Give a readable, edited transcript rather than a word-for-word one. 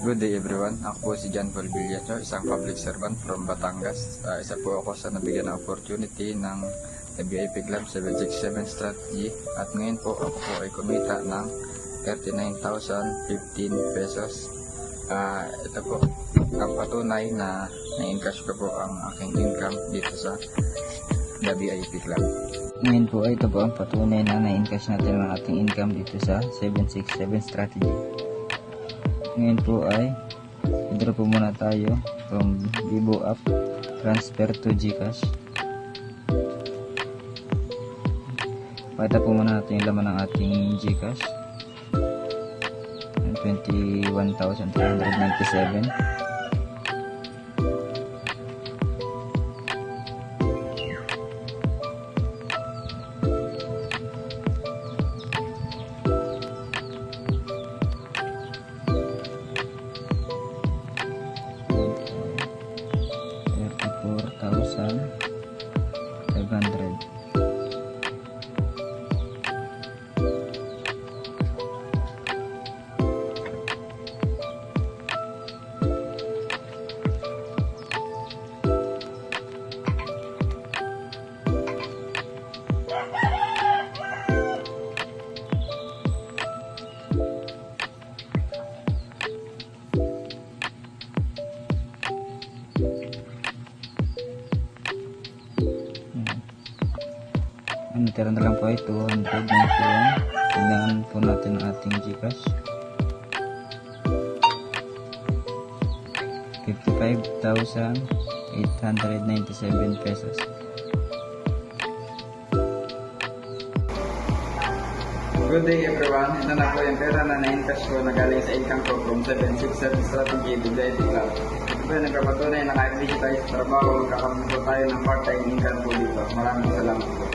Good day everyone. Ako po si John Paul Villacho, isang public servant from Batangas. Isa po ako sa nabigyan ng opportunity ng WIP Club 767 strategy at ngayon po ako po ay kumita ng 39,015 pesos. Ito po ang patunay na na-encash ko po ang aking income dito sa WIP Club. Ngayon po ay ito po ang patunay na na-encash natin ang ating income dito sa 767 strategy. Ngayon po ay withdraw po muna tayo from Vivo app, transfer to GCash. Pakita po muna natin yung laman ng ating GCash. 21,397. Natira na lang po ay 200 na po. Tingnan po natin ang ating GCash. 55,897 pesos. Good day everyone. Ito na po yung pera na na-encash ko na galing sa income ko from 767 strategy to WIP Club. Ito po yung nagpapatunay na kahit busy tayo sa trabaho, kakaroon po tayo ng part-time income po dito. Maraming salamat po.